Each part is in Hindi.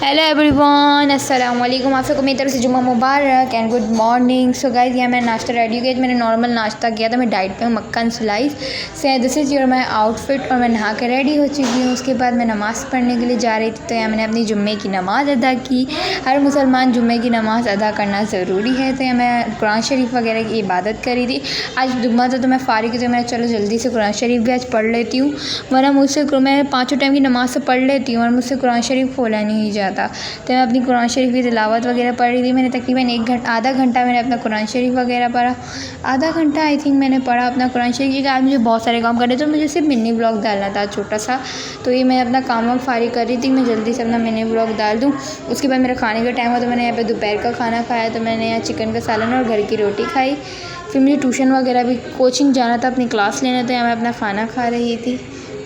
हेलो एवरीवन, अस्सलाम वालेकुम। आप सबको मेरी तरफ से जुम्मा मुबारक and good morning. So guys, यहाँ मैंने नाश्ता रेडी हो गया। मैंने नॉर्मल नाश्ता किया था। मैं डाइट पे हूँ, मक्खन स्लाइस से। This is your my outfit. और मैं नहा के रेडी हो चुकी हूँ। उसके बाद मैं नमाज़ पढ़ने के लिए जा रही थी। तो यहाँ मैंने अपनी जुम्मे की नमाज़ अदा की। हर मुसलमान जुम्मे की नमाज़ अदा करना ज़रूरी है। तो यहाँ मैं कुरान शरीफ वगैरह की इबादत करी थी। आज जुम्मा था तो मैं फ़ारिग थी। मैं चलो जल्दी से कुरान शरीफ भी आज पढ़ लेती हूँ, वरना मुझसे मैं 5 टाइम की नमाज़ तो पढ़ लेती हूँ और मुझसे कुरान शरीफ खोला नहीं जाता। तो मैं अपनी कुरान शरीफ की तिलावत वगैरह पढ़ रही थी। मैंने तकरीबन आधा घंटा मैंने अपना कुरान शरीफ वगैरह पढ़ा। आधा घंटा आई थिंक मैंने पढ़ा अपना कुरान शरीफ, क्योंकि आज मुझे बहुत सारे काम करने थे। तो मुझे सिर्फ मिनी ब्लॉग डालना था छोटा सा। तो ये मैं अपना काम वाम फारिग कर रही थी, मैं जल्दी से अपना मिनी ब्लॉग डाल दूँ। उसके बाद मेरा खाने का टाइम हुआ। तो मैंने यहाँ पर दोपहर का खाना खाया। तो मैंने यहाँ चिकन का सालन और घर की रोटी खाई। फिर मुझे ट्यूशन वगैरह भी कोचिंग जाना था, अपनी क्लास लेना था। यहाँ मैं अपना खाना खा रही थी।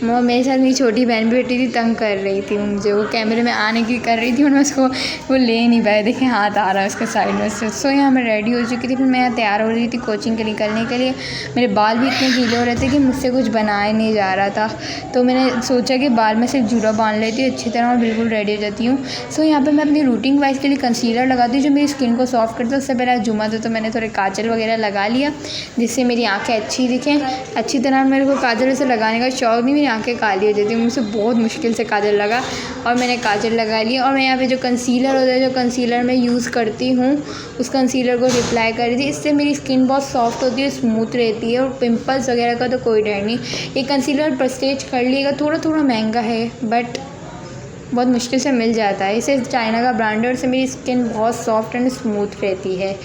मेरे साथ मेरी छोटी बहन भी बैठी थी, तंग कर रही थी मुझे। वो कैमरे में आने की कर रही थी और मैं उसको वो ले नहीं पाई। देखें हाथ आ रहा है उसके साइड में से। सो यहाँ मैं रेडी हो चुकी थी। फिर मैं यहाँ तैयार हो रही थी कोचिंग के निकलने के लिए। मेरे बाल भी इतने गीले हो रहे थे कि मुझसे कुछ बनाया नहीं जा रहा था। तो मैंने सोचा कि बाल में सिर्फ जूड़ा बांध लेती हूँ अच्छी तरह और बिल्कुल रेडी हो जाती हूँ। सो यहाँ पर मैं अपनी रूटीन वाइज के लिए कंसीलर लगाती हूँ जो मेरी स्किन को सॉफ्ट करता है। उससे पहले जुम्मा था तो मैंने थोड़े काजल वगैरह लगा लिया, जिससे मेरी आँखें अच्छी दिखें अच्छी तरह। मेरे को काजल से लगाने का शौक नहीं, मेरी आँखें काली हो जाती है। मुझसे बहुत मुश्किल से काजल लगा और मैंने काजल लगा लिया। और मैं यहाँ पे जो कंसीलर होता है, जो कंसीलर मैं यूज़ करती हूँ, उस कंसीलर को अप्लाई कर रही थी। इससे मेरी स्किन बहुत सॉफ्ट होती है, स्मूथ रहती है और पिंपल्स वगैरह का तो कोई डर नहीं। ये कंसीलर प्रेस्टीज कर लिएगा, थोड़ा थोड़ा महंगा है बट बहुत मुश्किल से मिल जाता है। इसे चाइना का ब्रांड है और इससे मेरी स्किन बहुत सॉफ्ट एंड स्मूथ रहती है।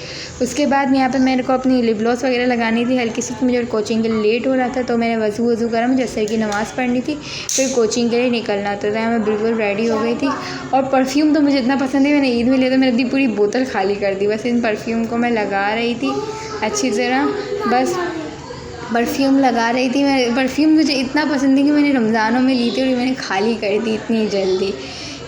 उसके बाद यहाँ पे मेरे को अपनी लिप ग्लॉस वगैरह लगानी थी हल्की सी। मुझे कोचिंग के लिए लेट हो रहा था तो मैंने वज़ू करा, मुझे असर की नमाज़ पढ़नी थी, फिर कोचिंग के लिए निकलना था। तो यहाँ मैं बिल्कुल रेडी हो गई थी। और परफ्यूम तो मुझे इतना पसंद है, मैंने ईद में लिया था, मैंने अपनी पूरी बोतल खाली कर दी। बस इन परफ्यूम को मैं लगा रही थी अच्छी तरह, बस परफ्यूम लगा रही थी मैं। परफ्यूम मुझे इतना पसंद है कि मैंने रमज़ानों में ली थी और मैंने खाली कर दी इतनी जल्दी।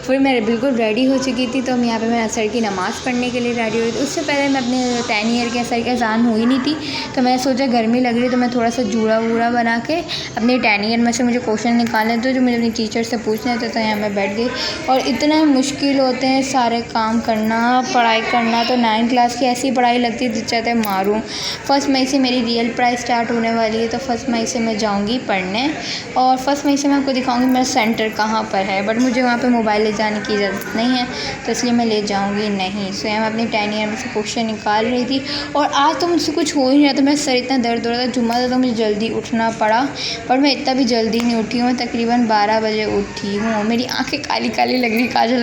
फिर मैं बिल्कुल रेडी हो चुकी थी। तो हम यहाँ पे मैं असर की नमाज़ पढ़ने के लिए रेडी हुई थी। उससे पहले मैं अपने 10 ईयर के असर की अज़ान हुई नहीं थी। तो मैंने सोचा गर्मी लग रही तो मैं थोड़ा सा जूड़ा वूड़ा बना के अपने 10 ईयर में से मुझे क्वेश्चन निकालने थे जो मुझे अपनी टीचर से पूछने थे। तो यहाँ मैं बैठ गई। और इतना मुश्किल होते हैं सारे काम करना, पढ़ाई करना। तो 9 क्लास की ऐसी पढ़ाई लगती है चाहते मारूँ। 1 मई से मेरी रियल पढ़ाई स्टार्ट होने वाली है। तो 1 मई से मैं जाऊँगी पढ़ने और 1 मई से मैं आपको दिखाऊँगी मेरा सेंटर कहाँ पर है। बट मुझे वहाँ पर मोबाइल जाने की इजाज़त नहीं है, तो इसलिए मैं ले जाऊंगी नहीं। सो मैं अपनी 10 ईयर में से क्वेश्चन निकाल रही थी और आज तो मुझसे कुछ हो ही नहीं रहा था। मेरा सर इतना दर्द हो रहा था। जुम्मा था तो मुझे जल्दी उठना पड़ा, पर मैं इतना भी जल्दी नहीं उठी हूँ। मैं तकरीबन 12 बजे उठी हूँ। मेरी आंखें काली काली लग रही, काजल